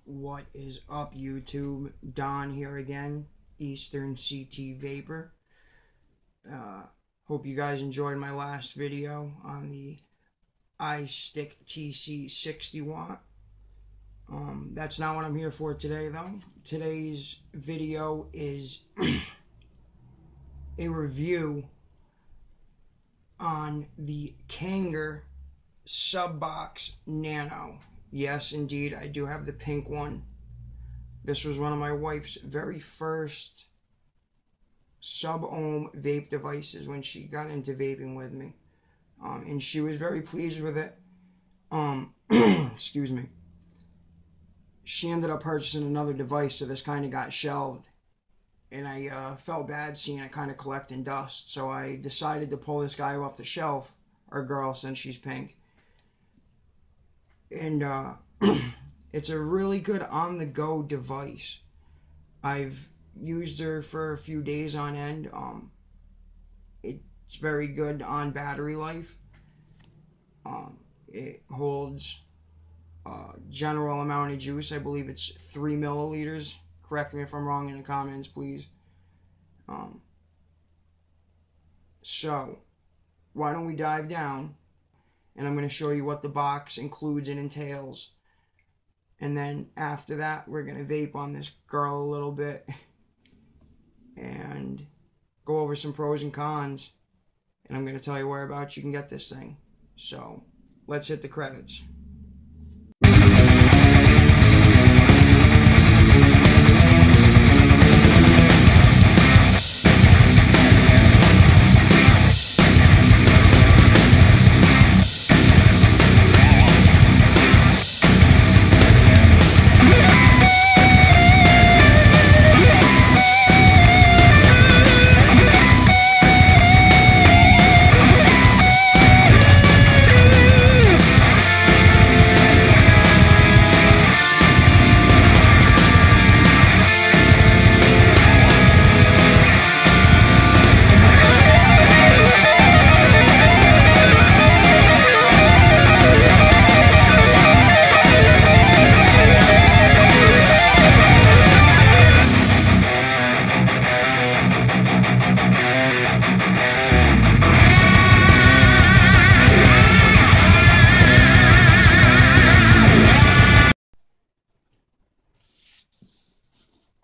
What is up, YouTube? Don here again, Eastern CT Vapor. Hope you guys enjoyed my last video on the iStick TC 60 watt. That's not what I'm here for today, though. Today's video is a review on the Kanger Subox Nano. Yes, indeed, I do have the pink one. This was one of my wife's very first sub-ohm vape devices when she got into vaping with me. And she was very pleased with it. Excuse me. She ended up purchasing another device, so this kind of got shelved. And I felt bad seeing it kind of collecting dust. So I decided to pull this guy off the shelf, or girl, since she's pink. And it's a really good on-the-go device. I've used her for a few days on end. It's very good on battery life. It holds a general amount of juice. I believe it's 3 milliliters. Correct me if I'm wrong in the comments, please. So, why don't we dive down? And I'm going to show you what the box includes and entails. And then after that, we're going to vape on this girl a little bit. And go over some pros and cons. And I'm going to tell you whereabouts you can get this thing. So, let's hit the credits.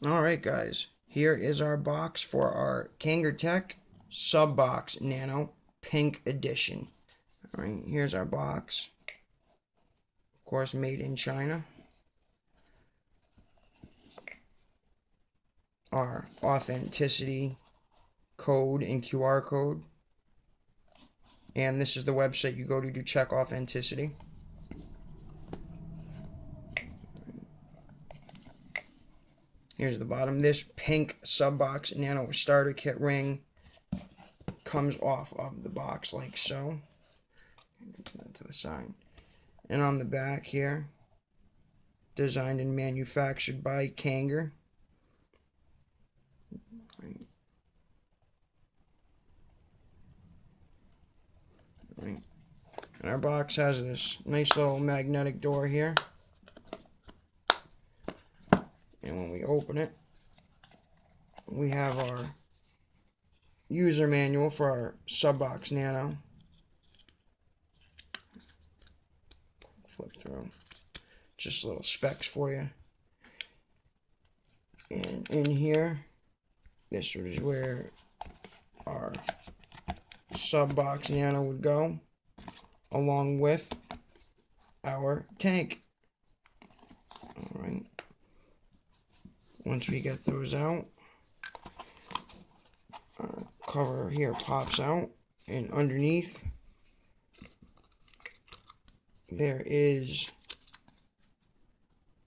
Alright guys, here is our box for our Kanger Tech Subox Nano Pink Edition. Alright, here's our box. Of course, made in China. Our authenticity code and QR code. And this is the website you go to check authenticity. Here's the bottom. This pink Subox Nano starter kit ring comes off of the box like so. Put that to the side. And on the back here, designed and manufactured by Kanger. And our box has this nice little magnetic door here. And when we open it, we have our user manual for our Subox Nano. Flip through. Just little specs for you. And in here, this is where our Subox Nano would go, along with our tank. Alright. Once we get those out, our cover here pops out, and underneath there is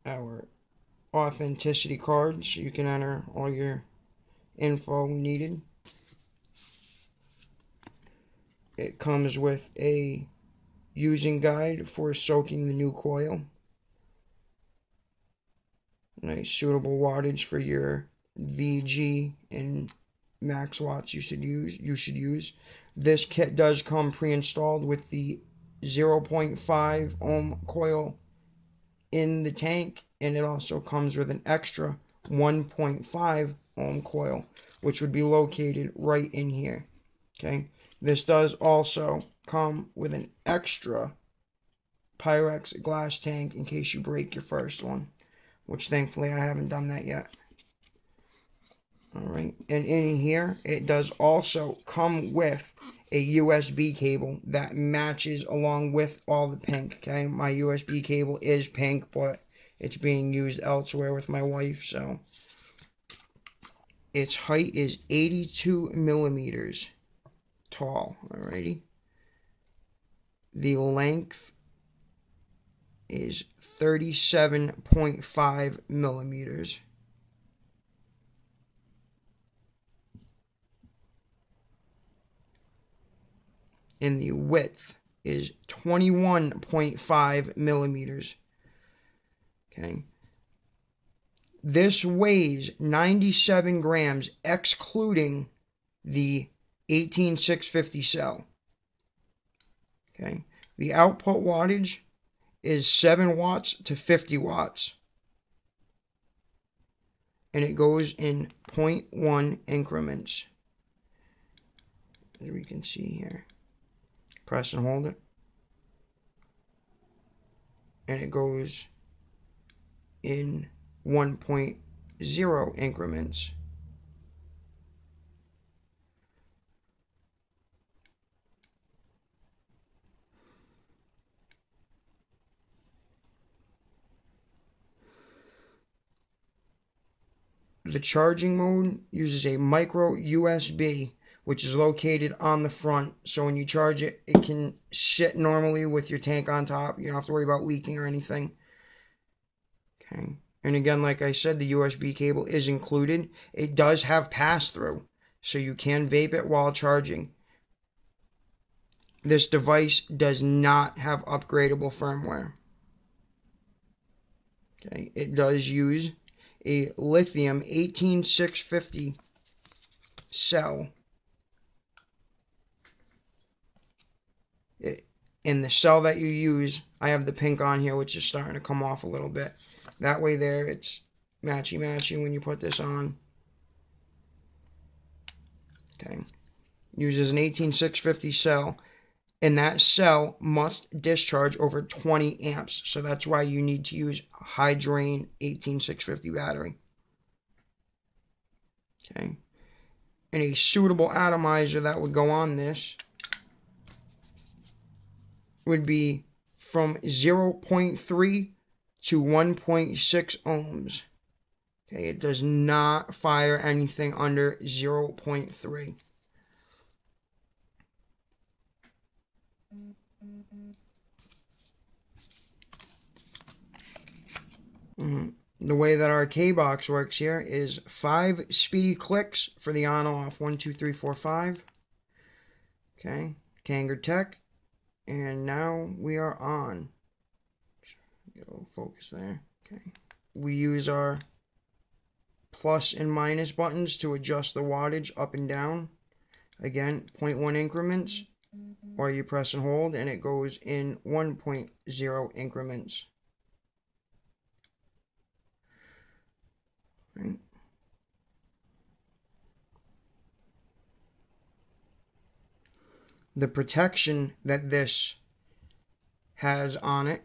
our authenticity card, so you can enter all your info needed. It comes with a using guide for soaking the new coil. Nice suitable wattage for your VG and max watts you should use. This kit does come pre-installed with the 0.5 ohm coil in the tank and it also comes with an extra 1.5 ohm coil, which would be located right in here. Okay, this does also come with an extra Pyrex glass tank in case you break your first one, which thankfully I haven't done that yet. Alright, and in here it does also come with a USB cable that matches along with all the pink. Okay, my USB cable is pink, but it's being used elsewhere with my wife, so its height is 82 millimeters tall. Alrighty, the length is 37.5 millimeters. And the width is 21.5 millimeters. Okay. This weighs 97 grams, excluding the 18650 cell. Okay. The output wattage is 7 watts to 50 watts. And it goes in 0.1 increments, as we can see here. Press and hold it, and it goes in 1.0 increments. The charging mode uses a micro USB, which is located on the front, so when you charge it, it can sit normally with your tank on top. You don't have to worry about leaking or anything. Okay, and again, like I said, the USB cable is included. It does have pass-through, so you can vape it while charging. This device does not have upgradable firmware. Okay, it does use a lithium 18650 cell. In the cell that you use, I have the pink on here, which is starting to come off a little bit. That way there, it's matchy-matchy when you put this on. Okay. Uses an 18650 cell, and that cell must discharge over 20 amps. So that's why you need to use a high-drain 18650 battery. Okay. And a suitable atomizer that would go on this would be from 0.3 to 1.6 ohms. Okay, it does not fire anything under 0.3. The way that our K-Box works here is 5 speedy clicks for the on-off. 1, 2, 3, 4, 5. Okay, Kanger Tech. And now we are on. Get a little focus there. Okay. We use our plus and minus buttons to adjust the wattage up and down. Again, 0.1 increments. Or you press and hold and it goes in 1.0 increments. Right. The protection that this has on it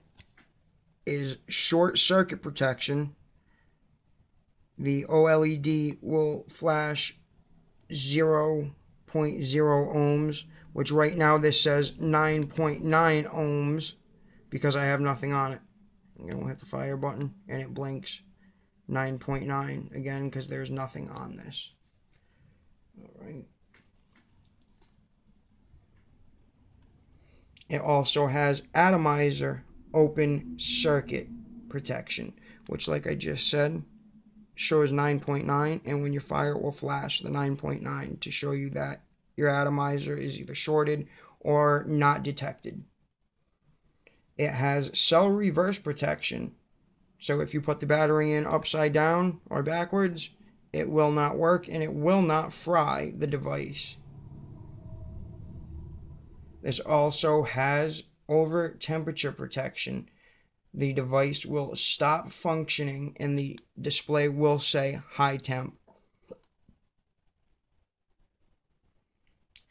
is short circuit protection. The OLED will flash 0.0 ohms, which right now this says 9.9 ohms because I have nothing on it. I'm going to hit the fire button and it blinks 9.9 again because there's nothing on this. All right. It also has atomizer open circuit protection, which, like I just said, shows 9.9, and when you fire it will flash the 9.9 to show you that your atomizer is either shorted or not detected. It has cell reverse protection, so if you put the battery in upside down or backwards, it will not work and it will not fry the device. This also has over temperature protection. the device will stop functioning and the display will say high temp.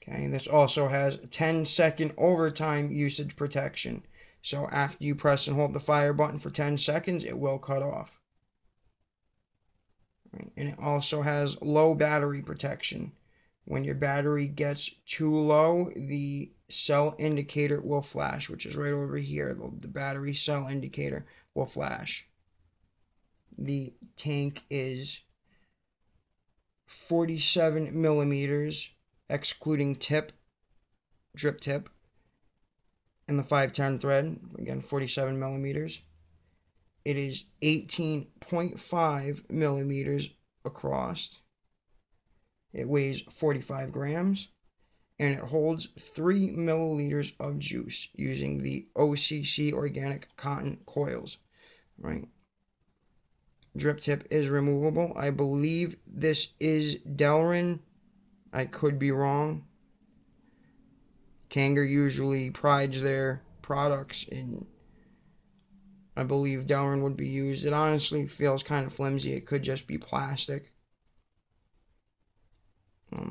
Okay, this also has 10-second overtime usage protection. So after you press and hold the fire button for 10 seconds, it will cut off. Right. And it also has low battery protection. When your battery gets too low, the cell indicator will flash, which is right over here. The battery cell indicator will flash. The tank is 47 millimeters, excluding drip tip, and the 510 thread, again 47 millimeters. It is 18.5 millimeters across. It weighs 45 grams, and it holds 3 milliliters of juice using the OCC organic cotton coils, right? Drip tip is removable. I believe this is Delrin. I could be wrong. Kanger usually prides their products in, I believe Delrin would be used. It honestly feels kind of flimsy. It could just be plastic.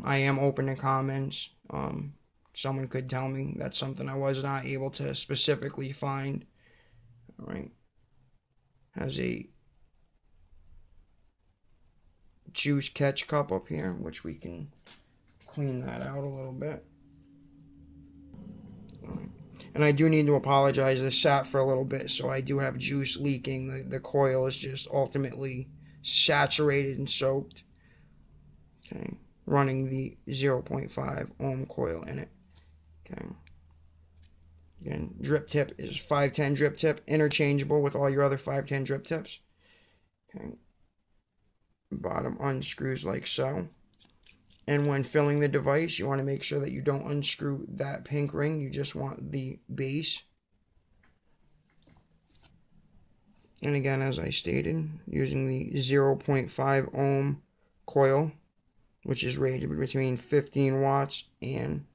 I am open to comments. Someone could tell me that's something I was not able to specifically find. All right. Has a juice catch cup up here, which we can clean that out a little bit. All right. And I do need to apologize. This sat for a little bit, so I do have juice leaking. The coil is just ultimately saturated and soaked. Okay. Running the 0.5 ohm coil in it. Okay. Again, drip tip is 510 drip tip, interchangeable with all your other 510 drip tips. Okay. Bottom unscrews like so. And when filling the device, you want to make sure that you don't unscrew that pink ring. You just want the base. And again, as I stated, using the 0.5 ohm coil, which is rated between 15 watts and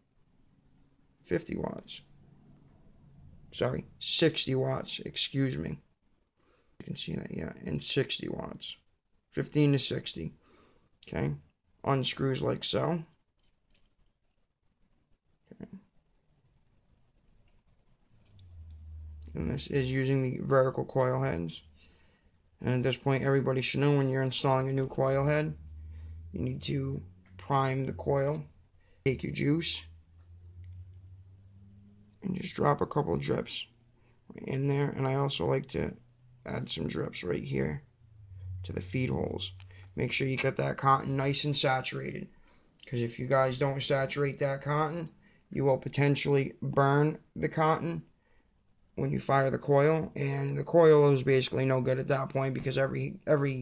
50 watts. Sorry, 60 watts, excuse me. You can see that, yeah, and 60 watts. 15 to 60. Okay, unscrews like so. Okay. And this is using the vertical coil heads. And at this point, everybody should know when you're installing a new coil head, you need to prime the coil. Take your juice and just drop a couple drips right in there. And I also like to add some drips right here to the feed holes. Make sure you get that cotton nice and saturated, because if you guys don't saturate that cotton, you will potentially burn the cotton when you fire the coil, and the coil is basically no good at that point, because every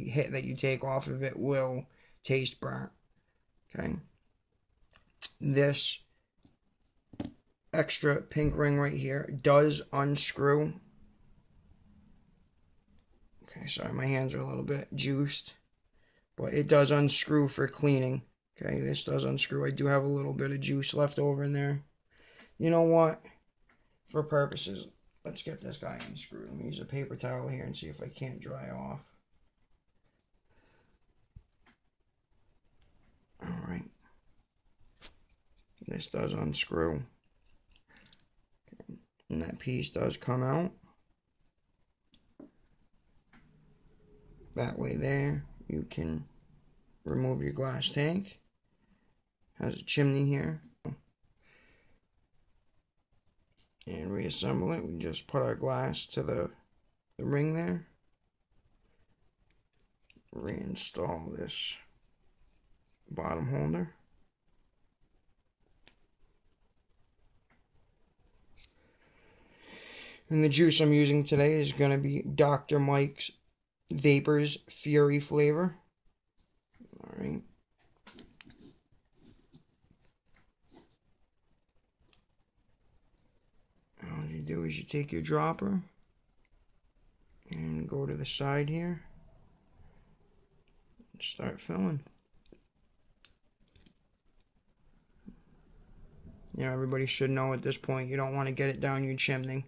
hit that you take off of it will taste burnt. Okay, this extra pink ring right here does unscrew. Okay, sorry, my hands are a little bit juiced, but it does unscrew for cleaning. Okay, this does unscrew. I do have a little bit of juice left over in there. You know what? For purposes, let's get this guy unscrewed. Let me use a paper towel here and see if I can't dry off. Alright. This does unscrew. Okay. And that piece does come out. That way there, you can remove your glass tank. Has a chimney here. And reassemble it. We just put our glass to the ring there. Reinstall this bottom holder. And the juice I'm using today is going to be Dr. Mike's Vapors Fury flavor. Alright. All you do is you take your dropper and go to the side here and start filling. You know, everybody should know at this point, you don't want to get it down your chimney.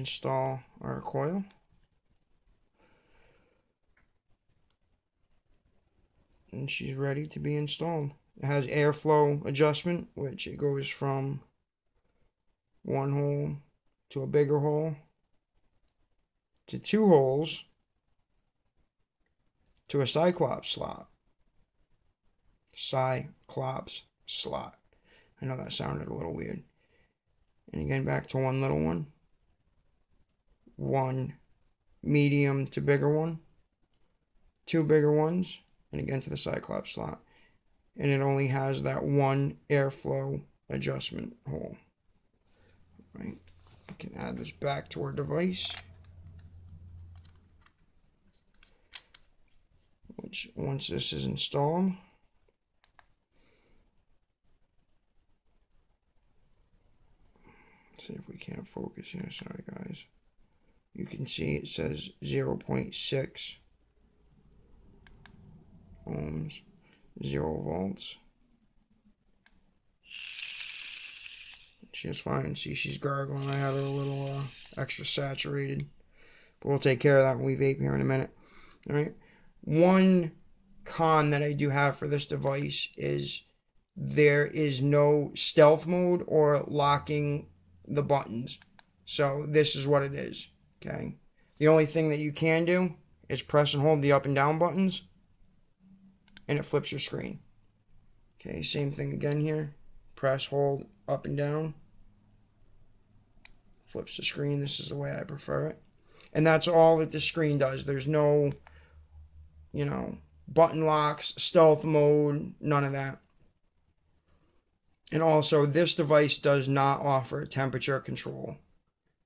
install our coil. And she's ready to be installed. It has airflow adjustment, which it goes from one hole to a bigger hole to 2 holes to a Cyclops slot. Cyclops slot. I know that sounded a little weird. And again, back to one little one. One medium to bigger one. 2 bigger ones. And again to the Cyclops slot. And it only has that one airflow adjustment hole. Right. I can add this back to our device. Which, once this is installed, see if we can't focus here. Sorry, guys. You can see it says 0.6 ohms, 0 volts. She's fine. See, she's gargling. I have her a little extra saturated. But we'll take care of that when we vape here in a minute. All right. One con that I do have for this device is there is no stealth mode or locking the buttons. So this is what it is. Okay. The only thing that you can do is press and hold the up and down buttons, and it flips your screen. Okay, same thing again here. Press, hold, up and down. Flips the screen. This is the way I prefer it. And that's all that the screen does. There's no, you know, button locks, stealth mode, none of that. And also, this device does not offer temperature control.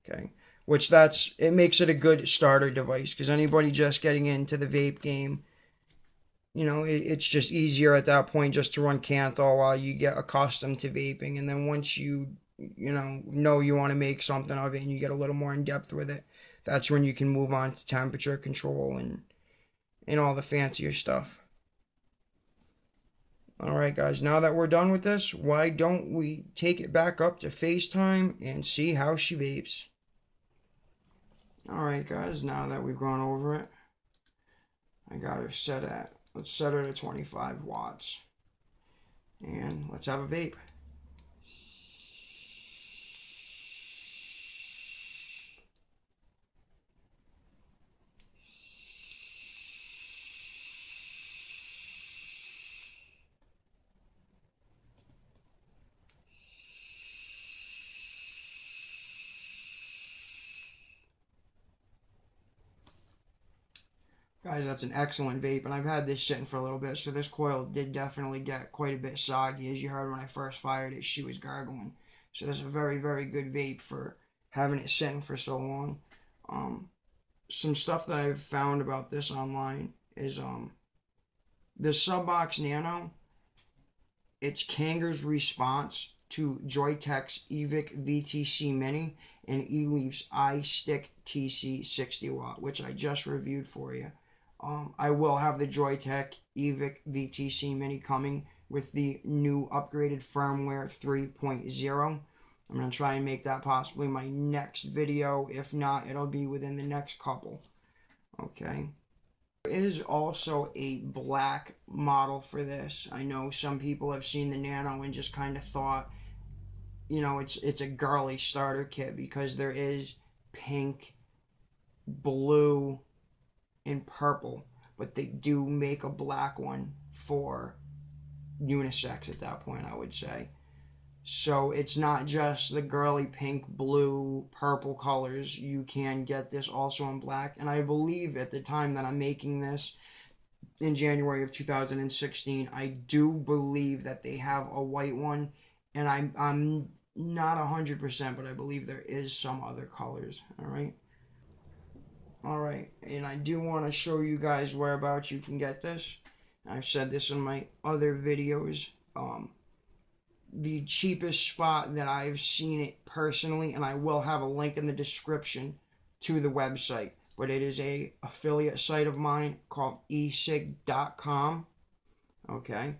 Okay, which it makes it a good starter device, because anybody just getting into the vape game, you know, it's just easier at that point just to run Canthal while you get accustomed to vaping. And then once you know you want to make something of it and you get a little more in depth with it, that's when you can move on to temperature control and all the fancier stuff. Alright guys, now that we're done with this, why don't we take it back up to FaceTime and see how she vapes. Alright guys, now that we've gone over it, I got her set at, let's set her to 25 watts. And let's have a vape. Guys, that's an excellent vape, and I've had this sitting for a little bit, so this coil did definitely get quite a bit soggy. As you heard when I first fired it, she was gargling. So this is a very, very good vape for having it sitting for so long. Some stuff that I've found about this online is the Subox Nano, it's Kangaroo's response to Joytech's Evic VTC Mini and eLeaf's iStick TC 60 watt, which I just reviewed for you. I will have the Joytech Evic VTC Mini coming with the new upgraded firmware 3.0. I'm going to try and make that possibly my next video. If not, it'll be within the next couple. Okay. There is also a black model for this. I know some people have seen the Nano and just kind of thought, you know, it's a girly starter kit, because there is pink, blue, and purple, but they do make a black one for unisex at that point, I would say. So it's not just the girly pink, blue, purple colors. You can get this also in black, and I believe at the time that I'm making this in January of 2016, I do believe that they have a white one, and I'm not 100%, but I believe there is some other colors. Alright, and I do want to show you guys whereabouts you can get this. I've said this in my other videos. The cheapest spot that I've seen it personally, and I will have a link in the description to the website, but it is a affiliate site of mine called esig.com. Okay,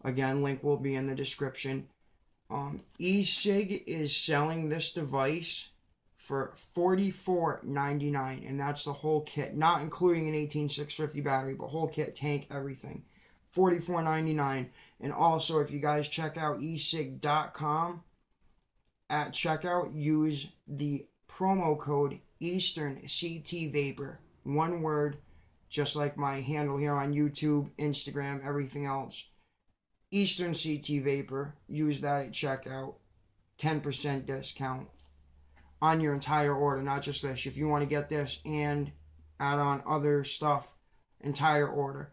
again, link will be in the description. Esig is selling this device for $44.99, and that's the whole kit, not including an 18650 battery, but whole kit, tank, everything. $44.99. And also, if you guys check out esig.com at checkout, use the promo code Eastern CT Vapor, one word, just like my handle here on YouTube, Instagram, everything else. Eastern CT Vapor, use that at checkout, 10% discount on your entire order, not just this. If you want to get this and add on other stuff, entire order.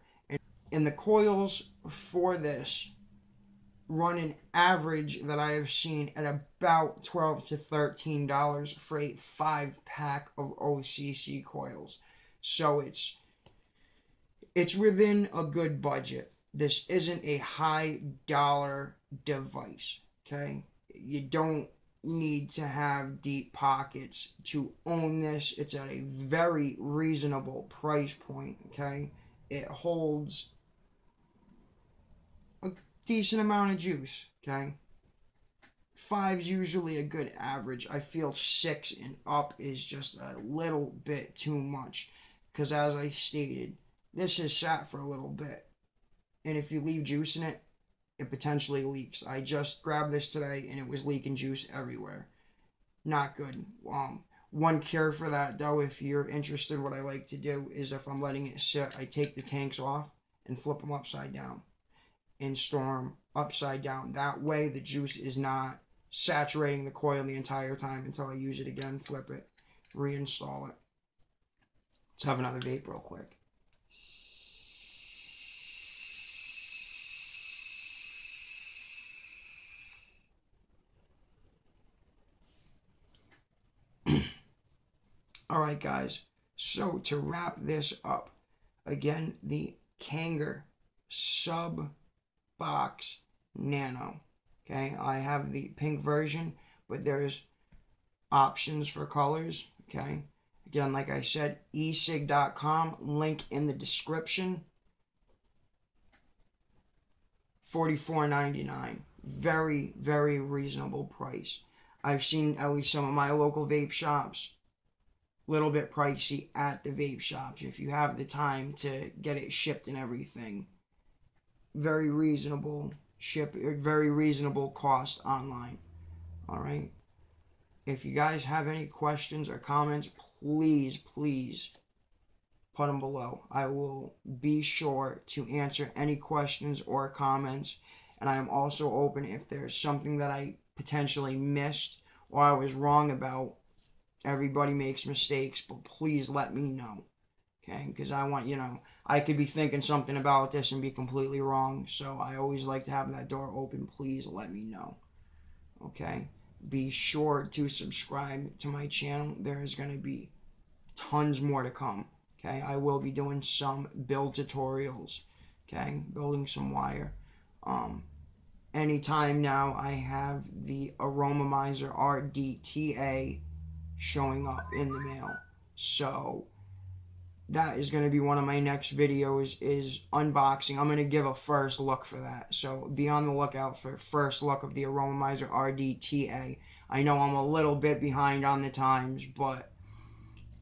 And the coils for this run an average that I have seen at about $12 to $13 for a 5-pack of OCC coils. So it's within a good budget. This isn't a high dollar device, okay? You don't need to have deep pockets to own this. It's at a very reasonable price point, okay? It holds a decent amount of juice, okay? 5's usually a good average. I feel 6 and up is just a little bit too much, because as I stated, this has sat for a little bit, and if you leave juice in it, it potentially leaks. I just grabbed this today and it was leaking juice everywhere. Not good. One cure for that, though, if you're interested, what I like to do is, if I'm letting it sit, I take the tanks off and flip them upside down and store them upside down. That way the juice is not saturating the coil the entire time until I use it again, flip it, reinstall it. Let's have another vape real quick. Alright guys, so to wrap this up, again, the Kanger Subox Nano. Okay, I have the pink version, but there's options for colors. Okay, again, like I said, esig.com, link in the description. $44.99. Very, very reasonable price. I've seen at least some of my local vape shops little bit pricey at the vape shops if you have the time to get it shipped and everything. Very reasonable very reasonable cost online. All right, if you guys have any questions or comments, please put them below. I will be sure to answer any questions or comments, and I am also open if there's something that I potentially missed or I was wrong about. Everybody makes mistakes, but please let me know, okay? Because I want, I could be thinking something about this and be completely wrong, so I always like to have that door open. Please let me know, okay? Be sure to subscribe to my channel. There is going to be tons more to come, okay? I will be doing some build tutorials, okay? Building some wire. Anytime now, I have the Aromomizer RDTA showing up in the mail, so that is going to be one of my next videos, is unboxing. I'm going to give a first look for that, so be on the lookout for first look of the Aromomizer RDTA. I know I'm a little bit behind on the times, but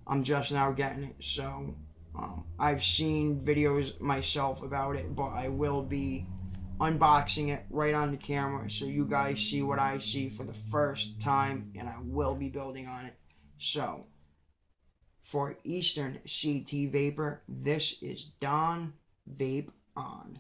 I'm just now getting it, so I've seen videos myself about it, but I will be unboxing it right on the camera so you guys see what I see for the first time, and I will be building on it. So, for Eastern CT Vapor, this is Don Vape On.